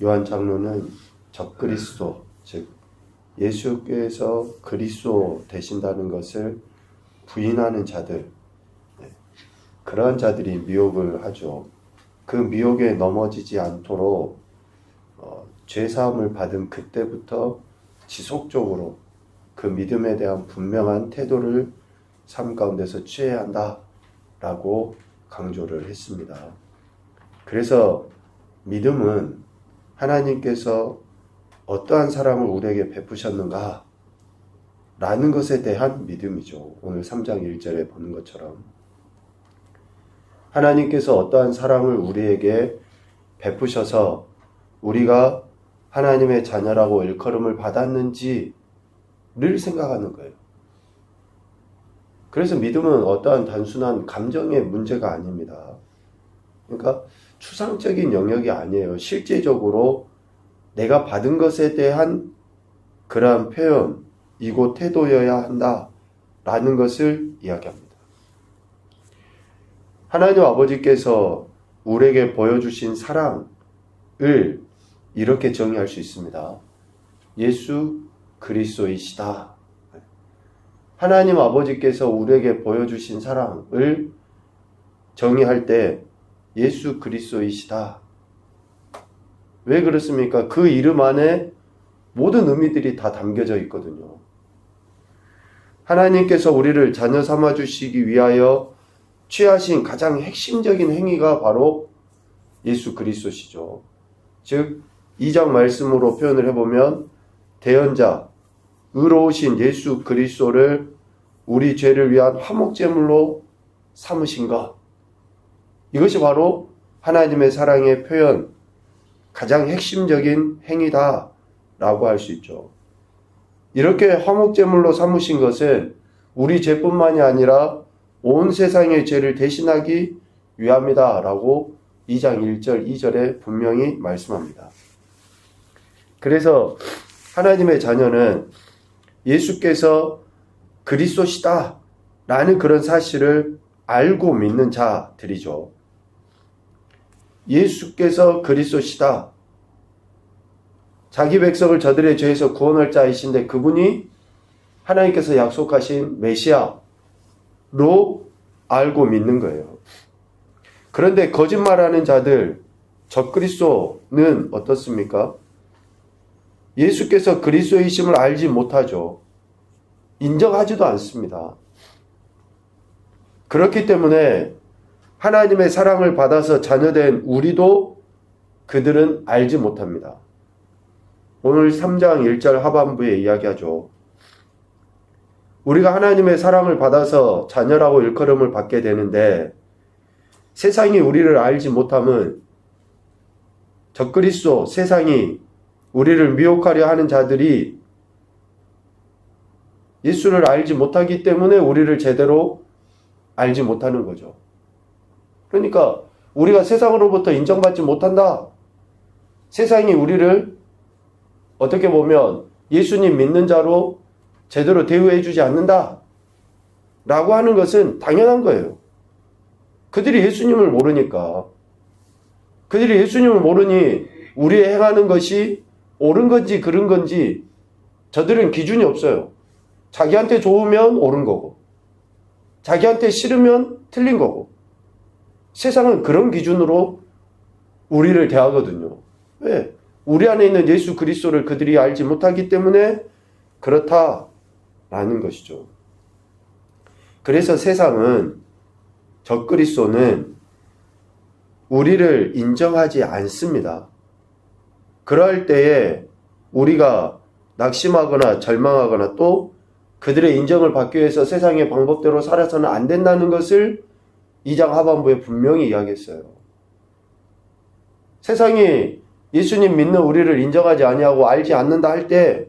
요한 장로는 적그리스도, 즉 예수께서 그리스도 되신다는 것을 부인하는 자들, 그러한 자들이 미혹을 하죠. 그 미혹에 넘어지지 않도록 죄사함을 받은 그때부터 지속적으로 그 믿음에 대한 분명한 태도를 삶 가운데서 취해야 한다라고 강조를 했습니다. 그래서 믿음은 하나님께서 어떠한 사랑을 우리에게 베푸셨는가 라는 것에 대한 믿음이죠. 오늘 3장 1절에 보는 것처럼 하나님께서 어떠한 사랑을 우리에게 베푸셔서 우리가 하나님의 자녀라고 일컬음을 받았는지를 생각하는 거예요. 그래서 믿음은 어떠한 단순한 감정의 문제가 아닙니다. 그러니까 추상적인 영역이 아니에요. 실제적으로 내가 받은 것에 대한 그러한 표현이고 태도여야 한다라는 것을 이야기합니다. 하나님 아버지께서 우리에게 보여주신 사랑을 이렇게 정의할 수 있습니다. 예수 그리스도이시다. 하나님 아버지께서 우리에게 보여주신 사랑을 정의할 때 예수 그리스도이시다. 왜 그렇습니까? 그 이름 안에 모든 의미들이 다 담겨져 있거든요. 하나님께서 우리를 자녀 삼아 주시기 위하여 취하신 가장 핵심적인 행위가 바로 예수 그리스도시죠. 즉 2장 말씀으로 표현을 해보면 대언자, 의로우신 예수 그리스도를 우리 죄를 위한 화목제물로 삼으신 것. 이것이 바로 하나님의 사랑의 표현, 가장 핵심적인 행위다라고 할 수 있죠. 이렇게 화목제물로 삼으신 것은 우리 죄뿐만이 아니라 온 세상의 죄를 대신하기 위함이다라고 2장 1절, 2절에 분명히 말씀합니다. 그래서 하나님의 자녀는 예수께서 그리스도시다 라는 그런 사실을 알고 믿는 자들이죠. 예수께서 그리스도시다. 자기 백성을 저들의 죄에서 구원할 자이신데 그분이 하나님께서 약속하신 메시아로 알고 믿는 거예요. 그런데 거짓말하는 자들, 적그리스도는 어떻습니까? 예수께서 그리스도이심을 알지 못하죠. 인정하지도 않습니다. 그렇기 때문에 하나님의 사랑을 받아서 자녀된 우리도 그들은 알지 못합니다. 오늘 3장 1절 하반부에 이야기하죠. 우리가 하나님의 사랑을 받아서 자녀라고 일컬음을 받게 되는데 세상이 우리를 알지 못함은 적그리스도, 세상이 우리를 미혹하려 하는 자들이 예수를 알지 못하기 때문에 우리를 제대로 알지 못하는 거죠. 그러니까 우리가 세상으로부터 인정받지 못한다. 세상이 우리를 어떻게 보면 예수님 믿는 자로 제대로 대우해 주지 않는다 라고 하는 것은 당연한 거예요. 그들이 예수님을 모르니까. 그들이 예수님을 모르니 우리의 행하는 것이 옳은 건지 그른 건지 저들은 기준이 없어요. 자기한테 좋으면 옳은 거고 자기한테 싫으면 틀린 거고 세상은 그런 기준으로 우리를 대하거든요. 왜? 우리 안에 있는 예수 그리스도를 그들이 알지 못하기 때문에 그렇다라는 것이죠. 그래서 세상은 적그리스도는 우리를 인정하지 않습니다. 그럴 때에 우리가 낙심하거나 절망하거나 또 그들의 인정을 받기 위해서 세상의 방법대로 살아서는 안 된다는 것을 2장 하반부에 분명히 이야기했어요. 세상이 예수님 믿는 우리를 인정하지 아니하고 알지 않는다 할 때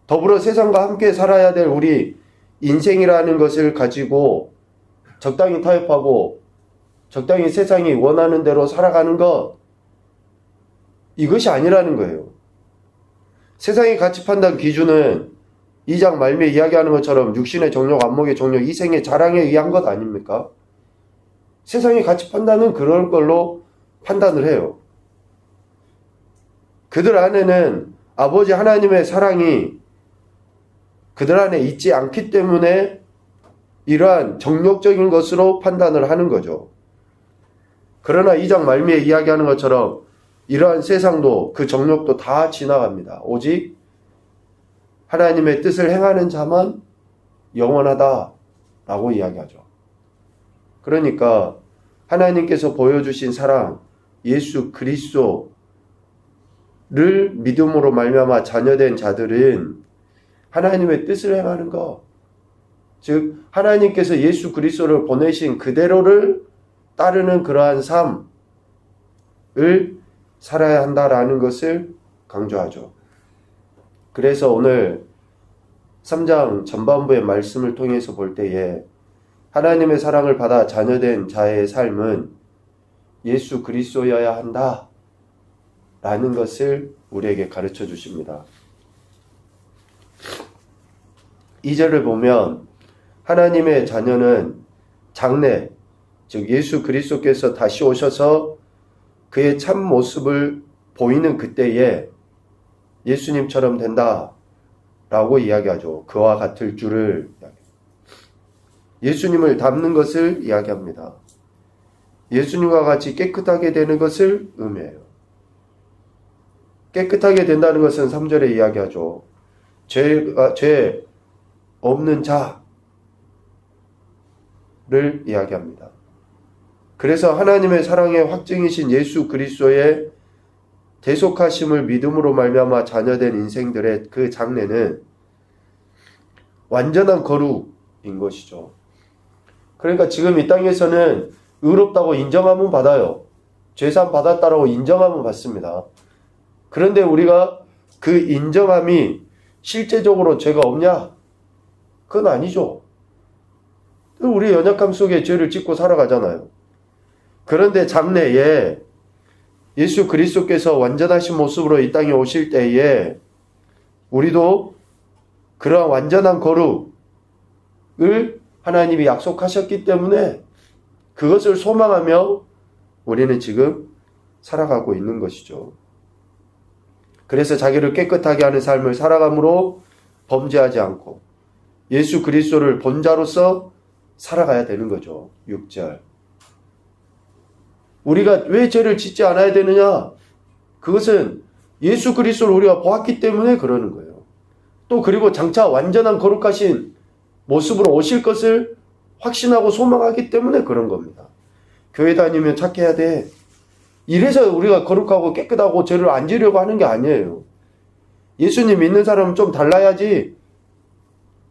더불어 세상과 함께 살아야 될 우리 인생이라는 것을 가지고 적당히 타협하고 적당히 세상이 원하는 대로 살아가는 것, 이것이 아니라는 거예요. 세상의 가치 판단 기준은 2장 말미에 이야기하는 것처럼 육신의 정욕, 안목의 정욕, 이생의 자랑에 의한 것 아닙니까? 세상의 가치 판단은 그런 걸로 판단을 해요. 그들 안에는 아버지 하나님의 사랑이 그들 안에 있지 않기 때문에 이러한 정욕적인 것으로 판단을 하는 거죠. 그러나 2장 말미에 이야기하는 것처럼 이러한 세상도 그 정욕도 다 지나갑니다. 오직 하나님의 뜻을 행하는 자만 영원하다라고 이야기하죠. 그러니까 하나님께서 보여주신 사랑, 예수 그리스도를 믿음으로 말미암아 자녀된 자들은 하나님의 뜻을 행하는 것, 즉 하나님께서 예수 그리스도를 보내신 그대로를 따르는 그러한 삶을 살아야 한다라는 것을 강조하죠. 그래서 오늘 3장 전반부의 말씀을 통해서 볼 때에 하나님의 사랑을 받아 자녀된 자의 삶은 예수 그리스도여야 한다 라는 것을 우리에게 가르쳐 주십니다. 2절을 보면 하나님의 자녀는 장래, 즉 예수 그리스도께서 다시 오셔서 그의 참 모습을 보이는 그때에 예수님처럼 된다 라고 이야기하죠. 그와 같을 줄을 예수님을 닮는 것을 이야기합니다. 예수님과 같이 깨끗하게 되는 것을 의미해요. 깨끗하게 된다는 것은 3절에 이야기하죠. 죄 없는 자를 이야기합니다. 그래서 하나님의 사랑의 확증이신 예수 그리스도의 대속하심을 믿음으로 말미암아 자녀된 인생들의 그 장래는 완전한 거룩인 것이죠. 그러니까 지금 이 땅에서는 의롭다고 인정하면 받아요. 죄산 받았다라고 인정하면 받습니다. 그런데 우리가 그 인정함이 실제적으로 죄가 없냐? 그건 아니죠. 우리 연약함 속에 죄를 짓고 살아가잖아요. 그런데 장래에 예수 그리스도께서 완전하신 모습으로 이 땅에 오실 때에 우리도 그러한 완전한 거룩을 하나님이 약속하셨기 때문에 그것을 소망하며 우리는 지금 살아가고 있는 것이죠. 그래서 자기를 깨끗하게 하는 삶을 살아감으로 범죄하지 않고 예수 그리스도를 본자로서 살아가야 되는 거죠. 6절. 우리가 왜 죄를 짓지 않아야 되느냐? 그것은 예수 그리스도를 우리가 보았기 때문에 그러는 거예요. 또 그리고 장차 완전한 거룩하신 모습으로 오실 것을 확신하고 소망하기 때문에 그런 겁니다. 교회 다니면 착해야 돼. 이래서 우리가 거룩하고 깨끗하고 죄를 안 지으려고 하는 게 아니에요. 예수님 믿는 사람은 좀 달라야지.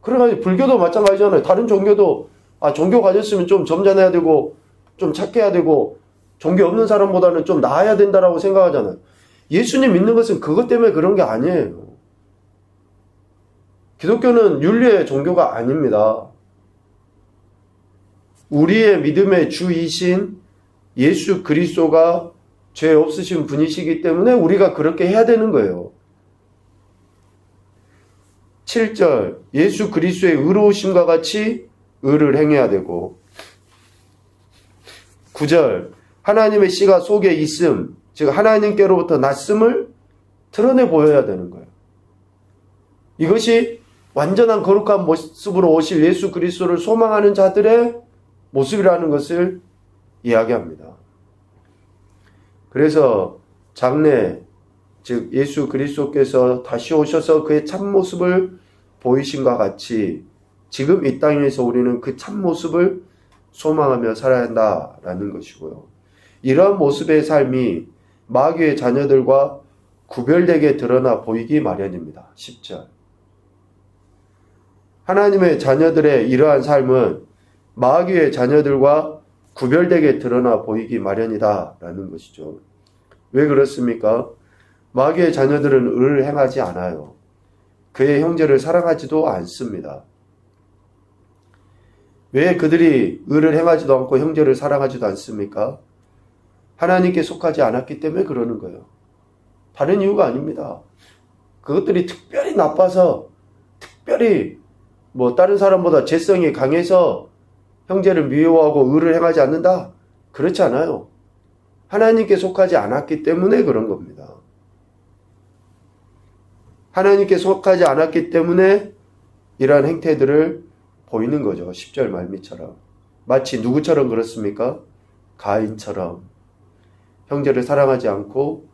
그러나 불교도 마찬가지잖아요. 다른 종교도 종교 가졌으면 좀 점잖아야 되고 좀 착해야 되고 종교 없는 사람보다는 좀 나아야 된다라고 생각하잖아요. 예수님 믿는 것은 그것 때문에 그런 게 아니에요. 기독교는 윤리의 종교가 아닙니다. 우리의 믿음의 주이신 예수 그리스도가 죄 없으신 분이시기 때문에 우리가 그렇게 해야 되는 거예요. 7절, 예수 그리스도의 의로우심과 같이 의를 행해야 되고 9절, 하나님의 씨가 속에 있음, 즉 하나님께로부터 났음을 드러내 보여야 되는 거예요. 이것이 완전한 거룩한 모습으로 오실 예수 그리스도를 소망하는 자들의 모습이라는 것을 이야기합니다. 그래서 장래, 즉 예수 그리스도께서 다시 오셔서 그의 참모습을 보이심과 같이 지금 이 땅에서 우리는 그 참모습을 소망하며 살아야 한다라는 것이고요. 이러한 모습의 삶이 마귀의 자녀들과 구별되게 드러나 보이기 마련입니다. 10절. 하나님의 자녀들의 이러한 삶은 마귀의 자녀들과 구별되게 드러나 보이기 마련이다라는 것이죠. 왜 그렇습니까? 마귀의 자녀들은 의를 행하지 않아요. 그의 형제를 사랑하지도 않습니다. 왜 그들이 의를 행하지도 않고 형제를 사랑하지도 않습니까? 하나님께 속하지 않았기 때문에 그러는 거예요. 다른 이유가 아닙니다. 그것들이 특별히 나빠서 특별히 다른 사람보다 죄성이 강해서 형제를 미워하고 의를 행하지 않는다? 그렇지 않아요. 하나님께 속하지 않았기 때문에 그런 겁니다. 하나님께 속하지 않았기 때문에 이러한 행태들을 보이는 거죠. 10절 말미처럼. 마치 누구처럼 그렇습니까? 가인처럼 형제를 사랑하지 않고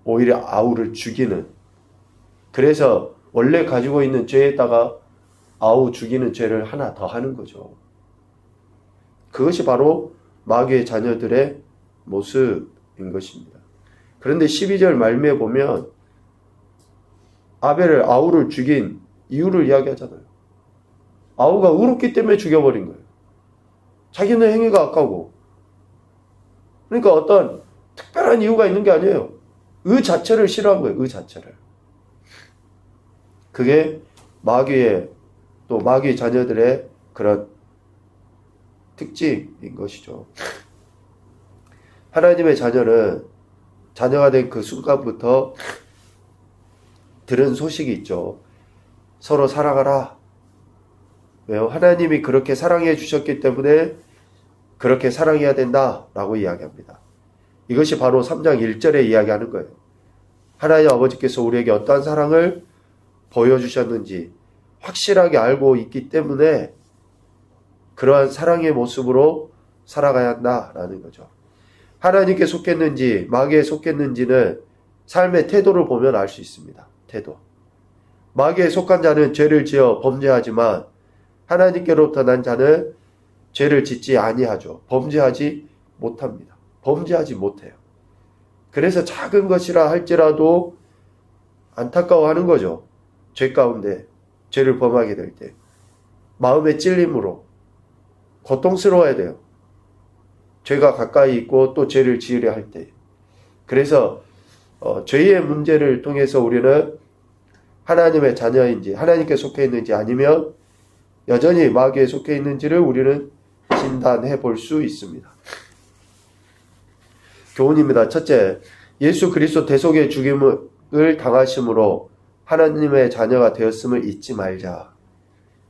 오히려 아우를 죽이는, 그래서 원래 가지고 있는 죄에다가 아우 죽이는 죄를 하나 더 하는 거죠. 그것이 바로 마귀의 자녀들의 모습인 것입니다. 그런데 12절 말미에 보면 아벨을, 아우를 죽인 이유를 이야기하잖아요. 아우가 의롭기 때문에 죽여버린 거예요. 자기는 행위가 악하고. 그러니까 어떤 특별한 이유가 있는 게 아니에요. 의 자체를 싫어한 거예요. 의 자체를. 그게 마귀의, 또 마귀 자녀들의 그런 특징인 것이죠. 하나님의 자녀는 자녀가 된 그 순간부터 들은 소식이 있죠. 서로 사랑하라. 왜요? 하나님이 그렇게 사랑해 주셨기 때문에 그렇게 사랑해야 된다라고 이야기합니다. 이것이 바로 3장 1절에 이야기하는 거예요. 하나님 아버지께서 우리에게 어떠한 사랑을 보여주셨는지 확실하게 알고 있기 때문에 그러한 사랑의 모습으로 살아가야 한다라는 거죠. 하나님께 속했는지 마귀에 속했는지는 삶의 태도를 보면 알 수 있습니다. 태도. 마귀에 속한 자는 죄를 지어 범죄하지만 하나님께로부터 난 자는 죄를 짓지 아니하죠. 범죄하지 못합니다. 범죄하지 못해요. 그래서 작은 것이라 할지라도 안타까워하는 거죠. 죄 가운데 죄를 범하게 될 때 마음의 찔림으로 고통스러워야 돼요. 죄가 가까이 있고 또 죄를 지으려 할 때. 그래서 죄의 문제를 통해서 우리는 하나님의 자녀인지 하나님께 속해 있는지 아니면 여전히 마귀에 속해 있는지를 우리는 진단해 볼 수 있습니다. 교훈입니다. 첫째, 예수 그리스도 대속의 죽임을 당하심으로 하나님의 자녀가 되었음을 잊지 말자.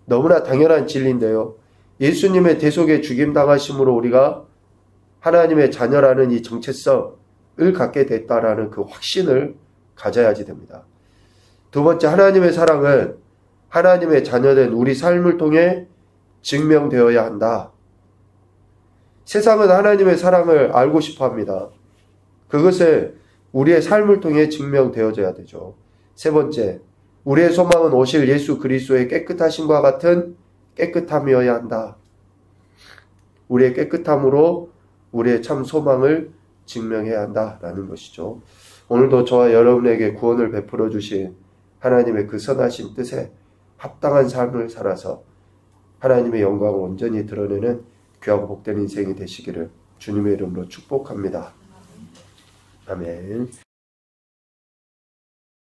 너무나 당연한 진리인데요. 예수님의 대속의 죽임 당하심으로 우리가 하나님의 자녀라는 이 정체성을 갖게 됐다라는 그 확신을 가져야지 됩니다. 두 번째, 하나님의 사랑은 하나님의 자녀된 우리 삶을 통해 증명되어야 한다. 세상은 하나님의 사랑을 알고 싶어 합니다. 그것을 우리의 삶을 통해 증명되어져야 되죠. 세 번째, 우리의 소망은 오실 예수 그리스도의 깨끗하심과 같은 깨끗함이어야 한다. 우리의 깨끗함으로 우리의 참 소망을 증명해야 한다라는 것이죠. 오늘도 저와 여러분에게 구원을 베풀어 주신 하나님의 그 선하신 뜻에 합당한 삶을 살아서 하나님의 영광을 온전히 드러내는 귀하고 복된 인생이 되시기를 주님의 이름으로 축복합니다. 아멘.